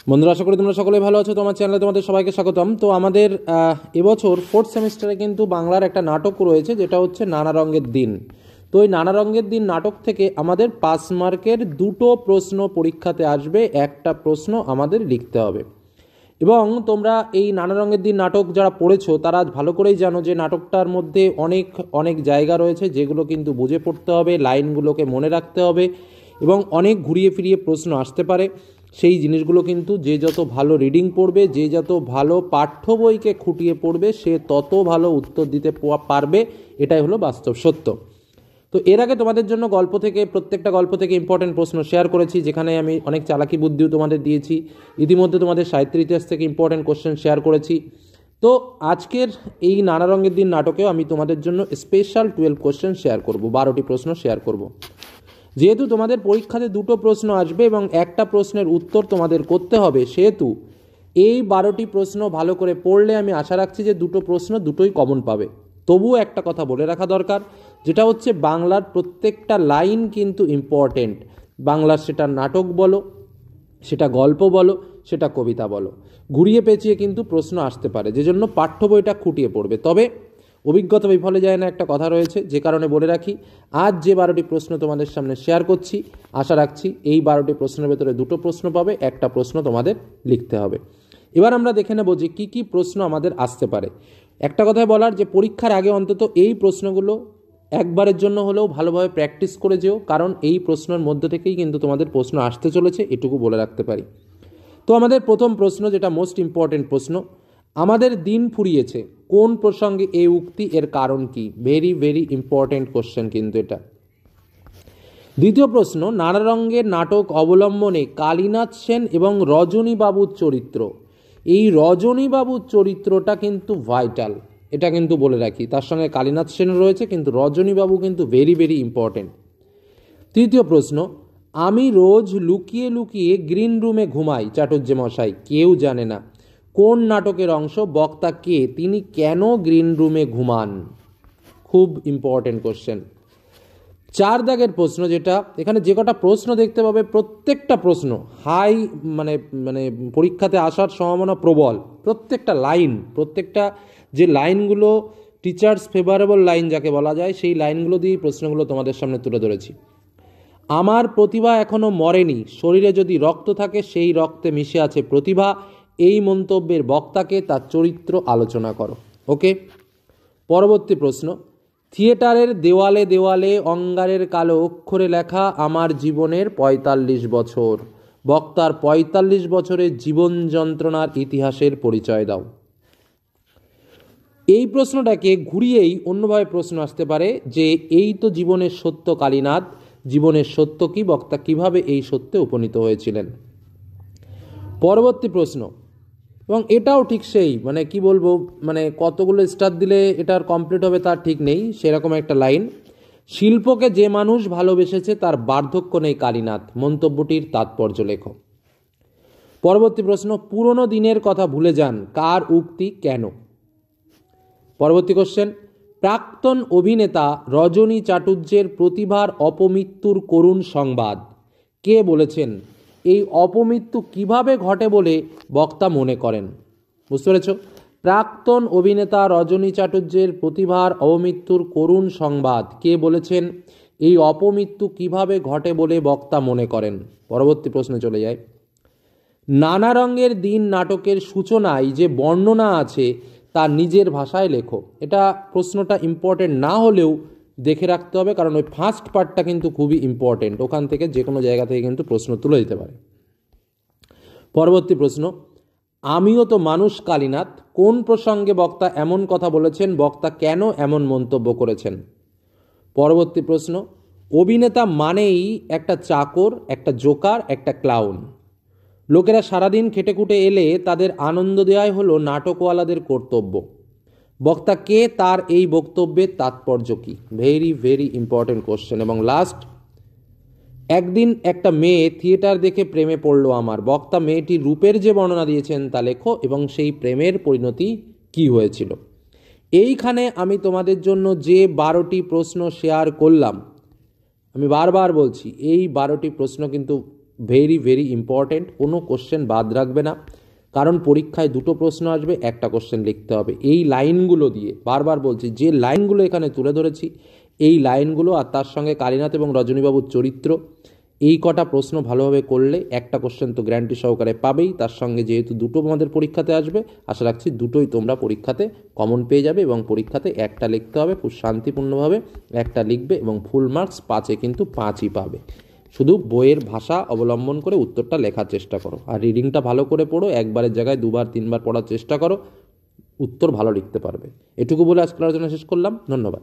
বন্ধুরা, আশা করি তোমরা সকলেই ভালো আছো। তোমার চ্যানেলে তোমাদের সবাইকে স্বাগতম। তো আমাদের এবছর 4th সেমিস্টারে কিন্তু বাংলার একটা নাটক রয়েছে, যেটা হচ্ছে নানা রঙের দিন। তো এই নানা রঙের দিন নাটক থেকে আমাদের 5 মার্কের 2টো প্রশ্ন পরীক্ষাতে আসবে, একটা প্রশ্ন আমাদের লিখতে হবে। এবং তোমরা এই নানা রঙের দিন নাটক যারা পড়েছো তারা ভালো করেই জানো যে নাটকটার মধ্যে অনেক অনেক জায়গা রয়েছে যেগুলো কিন্তু বুঝে পড়তে হবে, লাইনগুলোকে মনে রাখতে হবে এবং অনেক ঘুরিয়ে ফিরিয়ে প্রশ্ন আসতে পারে। সেই জিনিসগুলো কিন্তু যে যত ভালো রিডিং পড়বে, যে যত ভালো পাঠ্য বইকে খুঁটিয়ে পড়বে, সে তত ভালো উত্তর দিতে পারবে। এটাই হলো বাস্তব সত্য। তো এর আগে তোমাদের জন্য প্রত্যেকটা গল্প থেকে ইম্পর্টেন্ট প্রশ্ন শেয়ার করেছি, যেখানে আমি অনেক চালাকি বুদ্ধিও তোমাদের দিয়েছি। ইতিমধ্যে তোমাদের সাহিত্যের ইতিহাস থেকে ইম্পর্টেন্ট কোশ্চেন শেয়ার করেছি। তো আজকের এই নানা রঙের দিন নাটকেও আমি তোমাদের জন্য স্পেশাল 12 কোশ্চেন শেয়ার করব, 12টি প্রশ্ন শেয়ার করব। যেহেতু তোমাদের পরীক্ষাতে 2টো প্রশ্ন আসবে এবং একটা প্রশ্নের উত্তর তোমাদের করতে হবে, সেহেতু এই 12টি প্রশ্ন ভালো করে পড়লে আমি আশা রাখছি যে 2টো প্রশ্ন দুটোই কমন পাবে। তবুও একটা কথা বলে রাখা দরকার, যেটা হচ্ছে বাংলার প্রত্যেকটা লাইন কিন্তু ইম্পর্টেন্ট। বাংলার সেটা নাটক বলো, সেটা গল্প বলো, সেটা কবিতা বলো, ঘুরিয়ে পেঁচিয়ে কিন্তু প্রশ্ন আসতে পারে, যে জন্য পাঠ্য বইটা খুঁটিয়ে পড়বে। তবে অভিজ্ঞতা বিফলে যায় না, একটা কথা রয়েছে, যে কারণে বলে রাখি, আজ যে 12টি প্রশ্ন তোমাদের সামনে শেয়ার করছি, আশা রাখছি এই 12টি প্রশ্নের ভেতরে 2টো প্রশ্ন পাবে, একটা প্রশ্ন তোমাদের লিখতে হবে। এবার আমরা দেখে নেব যে কী কী প্রশ্ন আমাদের আসতে পারে। একটা কথায় বলার, যে পরীক্ষার আগে অন্তত এই প্রশ্নগুলো একবারের জন্য হলেও ভালোভাবে প্র্যাকটিস করে যেও, কারণ এই প্রশ্নের মধ্যে থেকেই কিন্তু তোমাদের প্রশ্ন আসতে চলেছে, এটুকু বলে রাখতে পারি। তো আমাদের প্রথম প্রশ্ন, যেটা মোস্ট ইম্পর্টেন্ট প্রশ্ন, আমাদের দিন ফুরিয়েছে কোন প্রসঙ্গে এই উক্তি, এর কারণ কি? ভেরি ভেরি ইম্পর্টেন্ট কোশ্চেন কিন্তু এটা। দ্বিতীয় প্রশ্ন, নানা রঙের নাটক অবলম্বনে কালীনাথ সেন এবং রজনীবাবুর চরিত্র। এই রজনীবাবুর চরিত্রটা কিন্তু ভাইটাল, এটা কিন্তু বলে রাখি। তার সঙ্গে কালীনাথ সেন রয়েছে, কিন্তু রজনীবাবু কিন্তু ভেরি ভেরি ইম্পর্টেন্ট। তৃতীয় প্রশ্ন, আমি রোজ লুকিয়ে লুকিয়ে গ্রিন রুমে ঘুমাই চাটুর্যে মশাই, কেউ জানে না। কোন নাটকের অংশ? বক্তা কে? তিনি কেন গ্রিন রুমে ঘুমান? খুব ইম্পর্টেন্ট কোশ্চেন। 4 দাগের প্রশ্ন, যেটা এখানে যে কটা প্রশ্ন দেখতে পাবে প্রত্যেকটা প্রশ্ন হাই মানে মানে পরীক্ষাতে আসার সম্ভাবনা প্রবল। প্রত্যেকটা যে লাইনগুলো টিচার্স ফেভারেবল লাইন যাকে বলা যায়, সেই লাইনগুলো দিয়েই প্রশ্নগুলো তোমাদের সামনে তুলে ধরেছি। আমার প্রতিভা এখনো মরেনি, শরীরে যদি রক্ত থাকে সেই রক্তে মিশে আছে প্রতিভা। এই মন্তব্যের বক্তাকে, তার চরিত্র আলোচনা করো। ওকে, পরবর্তী প্রশ্ন, থিয়েটারের দেওয়ালে দেওয়ালে অঙ্গারের কালো অক্ষরে লেখা আমার জীবনের 45 বছর। বক্তার 45 বছরের জীবন যন্ত্রণার ইতিহাসের পরিচয় দাও। এই প্রশ্নটাকে ঘুরিয়েই অন্যভাবে প্রশ্ন আসতে পারে, যে এই তো জীবনের সত্য কালীনাথ, জীবনের সত্য কি? বক্তা কিভাবে এই সত্যে উপনীত হয়েছিলেন? পরবর্তী প্রশ্ন, এবং এটাও ঠিক সেই কি বলবো, কতগুলো স্টার দিলে এটার কমপ্লিট হবে তার ঠিক নেই, সেরকম একটা লাইন। শিল্পকে যে মানুষ ভালোবেসেছে তার বার্ধক্য নেই কালীনাথ, মন্তব্যটির তাৎপর্য লেখো। পরবর্তী প্রশ্ন, পুরনো দিনের কথা ভুলে যান, কার উক্তি, কেন? পরবর্তী কোশ্চেন, প্রাক্তন অভিনেতা রজনী চাটুর্যের প্রতিভার অপমৃত্যুর করুণ সংবাদ, কে বলেছেন? এই অপমৃত্যু কিভাবে ঘটে বলে বক্তা মনে করেন? বুঝতে পেরেছ? প্রাক্তন অভিনেতা রজনী চাটুর্যের প্রতিভার অপমৃত্যুর করুণ সংবাদ, কে বলেছেন? এই অপমৃত্যু কিভাবে ঘটে বলে বক্তা মনে করেন? পরবর্তী প্রশ্নে চলে যায়। নানা রঙের দিন নাটকের সূচনায় যে বর্ণনা আছে তা নিজের ভাষায় লেখো। এটা প্রশ্নটা ইম্পর্টেন্ট না হলেও দেখে রাখতে হবে, কারণ ওই ফার্স্ট পার্টটা কিন্তু খুবই ইম্পর্টেন্ট, ওখান থেকে যে কোনো জায়গা থেকে কিন্তু প্রশ্ন তুলে দিতে পারে। পরবর্তী প্রশ্ন, আমিও তো মানুষ কালীনাথ, কোন প্রসঙ্গে বক্তা এমন কথা বলেছেন? বক্তা কেন এমন মন্তব্য করেছেন? পরবর্তী প্রশ্ন, অভিনেতা মানেই একটা চাকর, একটা জোকার, একটা ক্লাউন। লোকেরা সারাদিন খেটে খুটে এলে তাদের আনন্দ দেওয়াই হলো নাটকওয়ালাদের কর্তব্য। বক্তা কে? তার এই বক্তব্যের তাৎপর্য কি? Very very important question. এবং লাস্ট, একদিন একটা মেয়ে থিয়েটার দেখে প্রেমে পড়ল আমার। বক্তা মেয়েটির রূপের যে বর্ণনা দিয়েছেন তা লেখো, এবং সেই প্রেমের পরিণতি কি হয়েছিল? এইখানে আমি তোমাদের জন্য যে 12টি প্রশ্ন শেয়ার করলাম, আমি বারবার বলছি, এই 12টি প্রশ্ন কিন্তু ভেরি ভেরি ইম্পর্টেন্ট, কোনো কোশ্চেন বাদ রাখবে না, কারণ পরীক্ষায় দুটো প্রশ্ন আসবে, একটা কোশ্চেন লিখতে হবে। এই লাইনগুলো দিয়ে, বারবার বলছি, যে লাইনগুলো এখানে তুলে ধরেছি, এই লাইনগুলো আর তার সঙ্গে কালীনাথ এবং রজনীবাবুর চরিত্র, এই কটা প্রশ্ন ভালোভাবে করলে একটা কোশ্চেন তো গ্যারান্টি সহকারে পাবেই। তার সঙ্গে যেহেতু দুটো আমাদের পরীক্ষাতে আসবে, আশা রাখছি দুটোই তোমরা পরীক্ষাতে কমন পেয়ে যাবে এবং পরীক্ষাতে একটা লিখতে হবে খুব শান্তিপূর্ণভাবে, একটা লিখবে এবং ফুল মার্কস 5-এ কিন্তু 5ই পাবে। শুধু বইয়ের ভাষা অবলম্বন করে উত্তরটা লেখার চেষ্টা করো, আর রিডিংটা ভালো করে পড়ো, একবারের জায়গায় 2-3 বার পড়ার চেষ্টা করো, উত্তর ভালো লিখতে পারবে। এটুকু বলে আজকের আলোচনা শেষ করলাম, ধন্যবাদ।